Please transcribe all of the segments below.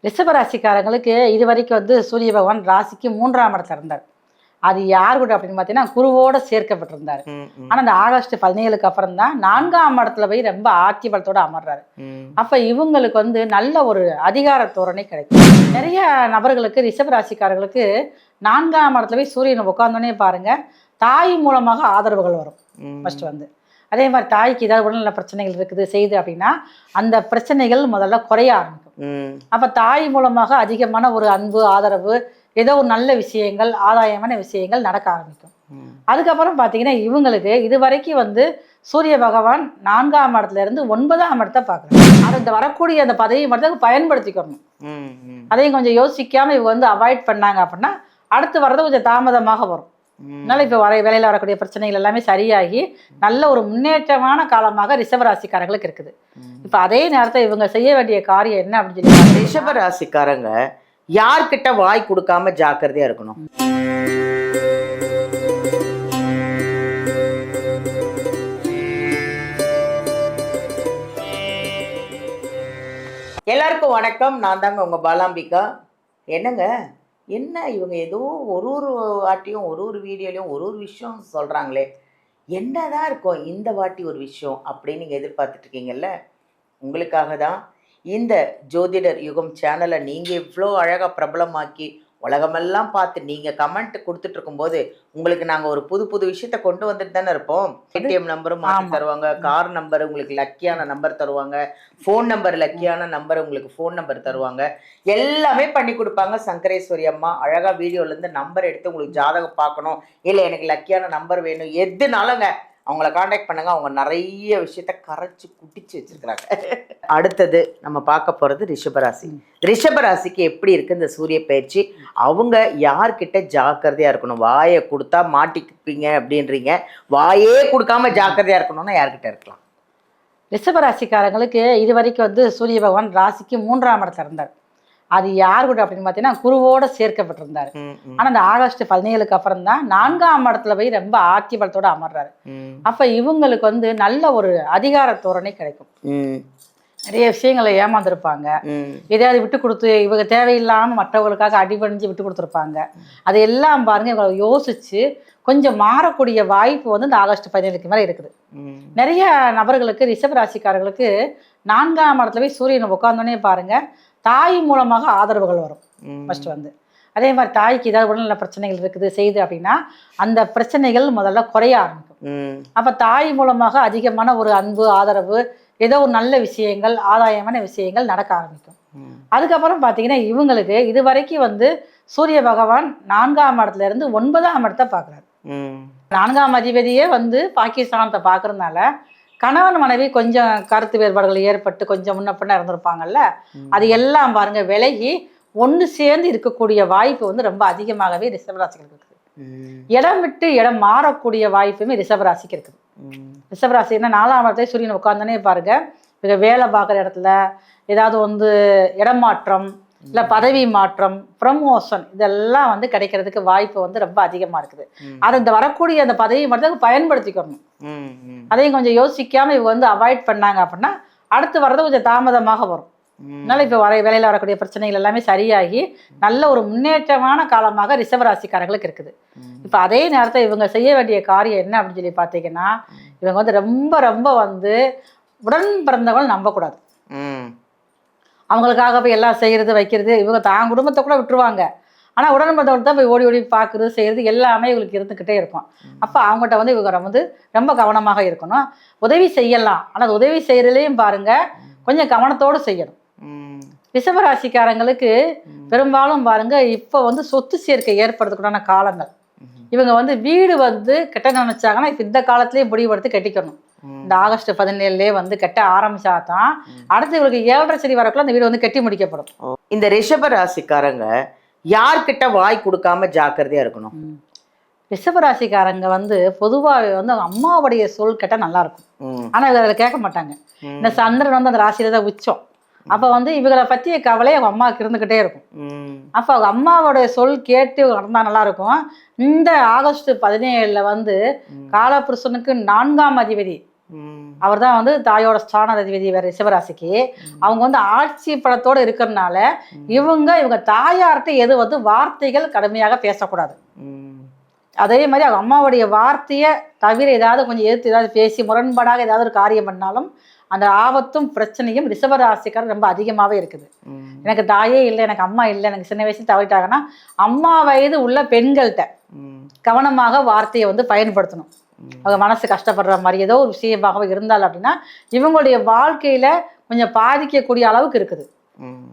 ரிஷபராசிக்காரங்களுக்கு இது வரைக்கும் சூரிய பகவான் ராசிக்கு 3ஆம் இடத்துல இருந்தார். அது யார் கூட அப்படின்னு பார்த்தீங்கன்னா குருவோட சேர்க்கப்பட்டிருந்தார். ஆனால் இந்த ஆகஸ்ட் 17க்கு அப்புறம் தான் 4ஆம் இடத்துல போய் ரொம்ப ஆட்சி பலத்தோட அமர்றாரு. அப்போ இவங்களுக்கு நல்ல ஒரு அதிகார தோரணை கிடைக்கும். நிறைய நபர்களுக்கு ரிஷபராசிக்காரர்களுக்கு 4ஆம் இடத்துல போய் சூரியன் உட்கார்ந்தோடனே பாருங்க, தாய் மூலமாக ஆதரவுகள் வரும். ஃபர்ஸ்ட் அதே மாதிரி தாய்க்கு ஏதாவது உடல்நல பிரச்சனைகள் இருக்குது செய்து அப்படின்னா அந்த பிரச்சனைகள் முதல்ல குறைய ஆரம்பிக்கும். அப்போ தாய் மூலமாக அதிகமான ஒரு அன்பு ஆதரவு, ஏதோ ஒரு நல்ல விஷயங்கள், ஆதாயமான விஷயங்கள் நடக்க ஆரம்பிக்கும். அதுக்கப்புறம் பார்த்தீங்கன்னா இவங்களுக்கு இது வரைக்கும் சூரிய பகவான் 4ஆம் இடத்துல இருந்து 9ஆம் இடத்தை பார்க்குறாங்க. அது இந்த வரக்கூடிய அந்த பதவியை மட்டும் பயன்படுத்திக்கணும். அதையும் கொஞ்சம் யோசிக்காம இவங்க அவாய்ட் பண்ணாங்க அப்படின்னா அடுத்து வர்றது கொஞ்சம் தாமதமாக வரும். அதனால இப்போ வேலையில் வரக்கூடிய பிரச்சனைகள் எல்லாமே சரியாகி நல்ல ஒரு முன்னேற்றமான காலமாக ரிஷபராசிக்காரங்களுக்கு இருக்குது. இப்போ அதே நேரத்தை இவங்க செய்ய வேண்டிய காரியம் என்ன அப்படின்னு சொல்லி, ரிஷபராசிக்காரங்க யார்கிட்ட வாய் கொடுக்காம ஜாக்கிரதையா இருக்கணும். எல்லாருக்கும் வணக்கம். நான் தாங்க உங்க பாலாம்பிகா. என்ன இவங்க ஏதோ ஒரு வாட்டியும் ஒரு வீடியோலையும் ஒரு விஷயம் சொல்கிறாங்களே, என்னதான் இருக்கும் இந்த வாட்டி ஒரு விஷயம் அப்படின்னு நீங்கள் எதிர்பார்த்துட்டு இருக்கீங்கல்ல, உங்களுக்காக தான் இந்த ஜோதிடர் யுகம் சேனலை நீங்கள் இவ்வளோ அழகாக பிரபலமாக்கி உலகமெல்லாம் பார்த்து நீங்கள் கமெண்ட் கொடுத்துட்டு இருக்கும்போது உங்களுக்கு நாங்கள் ஒரு புது விஷயத்த கொண்டு வந்துட்டு தானே இருப்போம். ஏடிஎம் நம்பரும் மாற்றி தருவாங்க, கார் நம்பர் உங்களுக்கு லக்கியான நம்பர் தருவாங்க, ஃபோன் நம்பர் லக்கியான நம்பர் உங்களுக்கு ஃபோன் நம்பர் தருவாங்க, எல்லாமே பண்ணி கொடுப்பாங்க. சங்கரேஸ்வரி அம்மா அழகாக வீடியோலேருந்து நம்பர் எடுத்து உங்களுக்கு ஜாதகம் பார்க்கணும், இல்லை எனக்கு லக்கியான நம்பர் வேணும், எதுனாலங்க அவங்கள காண்டாக்ட் பண்ணுங்க. அவங்க நிறைய விஷயத்த கரைச்சி குட்டிச்சு வச்சிருக்கிறாங்க. அடுத்தது நம்ம பார்க்க போகிறது ரிஷபராசி. ரிஷபராசிக்கு எப்படி இருக்குது இந்த சூரிய பயிற்சி? அவங்க யார்கிட்ட ஜாக்கிரதையாக இருக்கணும்? வாயை கொடுத்தா மாட்டிக்குப்பீங்க அப்படின்றீங்க, வாயே கொடுக்காம ஜாக்கிரதையாக இருக்கணும்னா யார்கிட்ட இருக்கலாம்? ரிஷபராசிக்காரங்களுக்கு இது வரைக்கும் சூரிய பகவான் ராசிக்கு 3ஆம் இடத்துல இருந்தார். அது யார் கூட அப்படின்னு பார்த்தீங்கன்னா குருவோட சேர்க்கப்பட்டிருந்தாரு. ஆனால் இந்த ஆகஸ்ட் 17க்கு அப்புறம் தான் 4ஆம் இடத்துல போய் ரொம்ப ஆட்சி பலத்தோட அமர்றாரு. அப்போ இவங்களுக்கு நல்ல ஒரு அதிகார தோரணை கிடைக்கும். நிறைய விஷயங்களை ஏமாந்துருப்பாங்க, எதையாவது விட்டு கொடுத்து இவங்க தேவையில்லாமல் மற்றவங்களுக்காக அடிபணிஞ்சு விட்டு கொடுத்துருப்பாங்க. அதையெல்லாம் பாருங்க இவங்களை யோசிச்சு கொஞ்சம் மாறக்கூடிய வாய்ப்பு இந்த ஆகஸ்ட் 17க்கு மேலே இருக்குது. நிறைய நபர்களுக்கு ரிஷபராசிக்காரர்களுக்கு 4ஆம் இடத்துல போய் சூரியனை உட்கார்ந்தோடனே பாருங்க, தாய் மூலமாக ஆதரவுகள் வரும். ஃபர்ஸ்ட் அதே மாதிரி தாய்க்கு ஏதாவது உடல்நல பிரச்சனைகள் இருக்குது செய்து அப்படின்னா அந்த பிரச்சனைகள் முதல்ல குறைய ஆரம்பிக்கும். அப்போ தாய் மூலமாக அதிகமான ஒரு அன்பு ஆதரவு, ஏதோ ஒரு நல்ல விஷயங்கள், ஆதாயமான விஷயங்கள் நடக்க ஆரம்பிக்கும். அதுக்கப்புறம் பார்த்தீங்கன்னா இவங்களுக்கு இது வரைக்கும் சூரிய பகவான் 4ஆம் இடத்துல இருந்து 9ஆம் இடத்தை பார்க்குறாரு. 4ஆம் அதிபதியே பாகிஸ்தானத்தை பார்க்கறதுனால கணவன் மனைவி கொஞ்சம் கருத்து வேறுபாடுகள் ஏற்பட்டு கொஞ்சம் முன்ன பின்ன இருந்திருப்பாங்கல்ல, அது எல்லாம் பாருங்க விலகி ஒன்று சேர்ந்து இருக்கக்கூடிய வாய்ப்பு ரொம்ப அதிகமாகவே ரிஷபராசிக்கு இருக்குது. இடம் விட்டு இடம் மாறக்கூடிய வாய்ப்புமே ரிஷபராசிக்கு இருக்குது. ரிஷபராசி என்ன 4ஆம் இடத்துல சூரியன் உட்கார்ந்தோடனே பாருங்க, இவங்க வேலை பார்க்குற இடத்துல ஏதாவது இடம் மாற்றம், இல்லை பதவி மாற்றம், ப்ரமோஷன், இதெல்லாம் கிடைக்கிறதுக்கு வாய்ப்பு ரொம்ப அதிகமாக இருக்குது. அது இந்த வரக்கூடிய அந்த பதவியை மட்டும் பயன்படுத்திக்கணும். அதையும் கொஞ்சம் யோசிக்காம இவங்க அவாய்ட் பண்ணாங்க அப்படின்னா அடுத்து வர்றது கொஞ்சம் தாமதமாக வரும். அதனால இப்போ வேலையில் வரக்கூடிய பிரச்சனைகள் எல்லாமே சரியாகி நல்ல ஒரு முன்னேற்றமான காலமாக ரிஷபராசிக்காரர்களுக்கு இருக்குது. இப்போ அதே நேரத்தை இவங்க செய்ய வேண்டிய காரியம் என்ன அப்படின்னு சொல்லி பார்த்தீங்கன்னா, இவங்க ரொம்ப ரொம்ப உடன் பிறந்தவர்கள் நம்பக்கூடாது. அவங்களுக்காக போய் எல்லாம் செய்கிறது வைக்கிறது, இவங்க தான் குடும்பத்தை கூட விட்டுருவாங்க, ஆனால் உடன்பதோடு தான் போய் ஓடி ஓடி பார்க்குறது செய்கிறது எல்லாமே இவங்களுக்கு இருந்துக்கிட்டே இருக்கும். அப்போ அவங்ககிட்ட இவங்க ரொம்ப கவனமாக இருக்கணும். உதவி செய்யலாம், ஆனால் உதவி செய்கிறதுலேயும் பாருங்கள் கொஞ்சம் கவனத்தோடு செய்யணும். ரிஷபராசிக்காரங்களுக்கு பெரும்பாலும் பாருங்கள் இப்போ சொத்து சேர்க்கை ஏற்படுறதுக்குண்டான காலங்கள். இவங்க வீடு கெட்ட நினச்சாங்கன்னா இப்போ இந்த காலத்துலேயே முடிவெடுத்து கட்டிக்கணும். இந்த ஆகஸ்ட் 17லே கட்ட ஆரம்பிச்சா தான் அடுத்து இவங்களுக்கு 7.5 சனி வரக்குள்ள அந்த வீடு கட்டி முடிக்கப்படும். இந்த ரிஷபராசிக்காரங்க யார்கிட்ட வாய் கொடுக்காம ஜாக்கிரதையா இருக்கணும்? ரிஷபராசிக்காரங்க பொதுவாகவே அவங்க அம்மாவுடைய சொல் கேட்டால் நல்லா இருக்கும், ஆனால் இவங்க அதில் கேட்க மாட்டாங்க. இந்த சந்திரன் அந்த ராசியில தான் உச்சம். அப்போ இவங்களை பற்றிய கவலை அவங்க அம்மாவுக்கு இருந்துக்கிட்டே இருக்கும். அப்போ அவங்க அம்மாவோடைய சொல் கேட்டு நடந்தால் நல்லா இருக்கும். இந்த ஆகஸ்ட் 17ல் காலபுருஷனுக்கு 4ஆம் அதிபதி அவர் தான் வந்து தாயோட ஸ்தான அதிபதி வேற ரிஷபராசிக்கு. அவங்க வந்து ஆட்சி படத்தோடு இருக்கிறதுனால இவங்க தாயார்கிட்ட எது வந்து வார்த்தைகள் கடுமையாக பேசக்கூடாது. அதே மாதிரி அவங்க அம்மாவுடைய வார்த்தையை தவிர ஏதாவது கொஞ்சம் எதிர்த்து ஏதாவது பேசி முரண்பாடாக ஏதாவது ஒரு காரியம் பண்ணாலும் அந்த ஆபத்தும் பிரச்சனையும் ரிஷபராசிக்காரர் ரொம்ப அதிகமாகவே இருக்குது. எனக்கு தாயே இல்லை, எனக்கு அம்மா இல்லை, எனக்கு சின்ன வயசுல தவறிட்டாங்கன்னா அம்மா வயது உள்ள பெண்கள்கிட்ட கவனமாக வார்த்தையை வந்து பயன்படுத்தணும். அவங்க மனசு கஷ்டப்படுற மாதிரி ஏதோ ஒரு விஷயமாக இருந்தால் அப்படின்னா இவங்களுடைய வாழ்க்கையில கொஞ்சம் பாதிக்கக்கூடிய அளவுக்கு இருக்குது.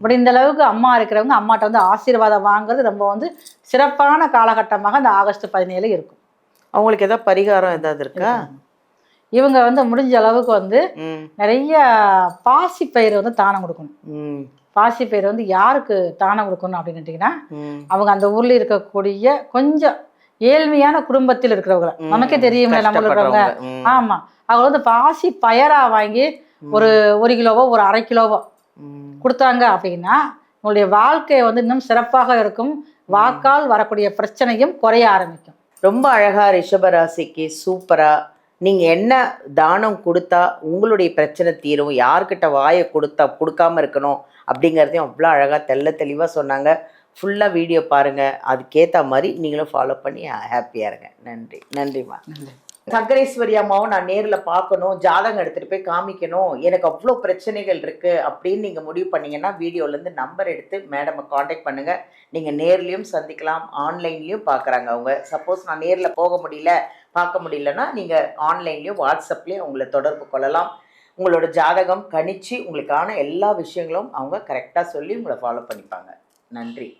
பட் இந்த அளவுக்கு அம்மா இருக்கிறவங்க அம்மாட்ட வந்து ஆசீர்வாதம் வாங்குறது ரொம்ப வந்து சிறப்பான காலகட்டமாக அந்த ஆகஸ்ட் 17 இருக்கும். அவங்களுக்கு ஏதாவது பரிகாரம் ஏதாவது இருக்கா? இவங்க வந்து முடிஞ்ச அளவுக்கு வந்து நிறைய பாசிப்பயிறு வந்து தானம் கொடுக்கணும். பாசிப்பயிறு வந்து யாருக்கு தானம் கொடுக்கணும் அப்படின்னு கேட்டீங்கன்னா அவங்க அந்த ஊர்ல இருக்கக்கூடிய கொஞ்சம் ஏழ்மையான குடும்பத்தில் இருக்கிறவங்க, நமக்கே தெரியுமே நம்ம இருக்கிறவங்க. ஆமா, அவங்க வந்து பாசி பயரா வாங்கி ஒரு 1 கிலோவோ ஒரு 1/2 கிலோவோ கொடுத்தாங்க அப்படின்னா உங்களுடைய வாழ்க்கை வந்து இன்னும் சிறப்பாக இருக்கும். வாக்கால் வரக்கூடிய பிரச்சனையும் குறைய ஆரம்பிக்கும். ரொம்ப அழகா ரிஷபராசிக்கு சூப்பரா நீங்க என்ன தானம் கொடுத்தா உங்களுடைய பிரச்சனை தீரும், யார்கிட்ட வாயை கொடுக்காம இருக்கணும் அப்படிங்கிறதையும் அவ்வளோ அழகா தெளிவா சொன்னாங்க. ஃபுல்லா வீடியோ பாருங்க, அதுக்கேற்ற மாதிரி நீங்களும் ஃபாலோ பண்ணி ஹாப்பியா இருங்க. நன்றி. நன்றிம்மா. சங்கரேஸ்வரி அம்மாவும் நான் நேரில் பார்க்கணும், ஜாதகம் எடுத்துகிட்டு போய் காமிக்கணும், எனக்கு அவ்வளோ பிரச்சனைகள் இருக்குது அப்படின்னு நீங்கள் முடிவு பண்ணிங்கன்னா வீடியோலேருந்து நம்பர் எடுத்து மேடமை காண்டாக்ட் பண்ணுங்கள். நீங்கள் நேர்லேயும் சந்திக்கலாம், ஆன்லைன்லேயும் பார்க்குறாங்க அவங்க. சப்போஸ் நான் நேரில் போக முடியல பார்க்க முடியலன்னா நீங்கள் ஆன்லைன்லேயும் வாட்ஸ்அப்லேயும் உங்களை தொடர்பு கொள்ளலாம். உங்களோட ஜாதகம் கணிச்சு உங்களுக்கான எல்லா விஷயங்களும் அவங்க கரெக்டாக சொல்லி உங்களை ஃபாலோ பண்ணிப்பாங்க. நன்றி.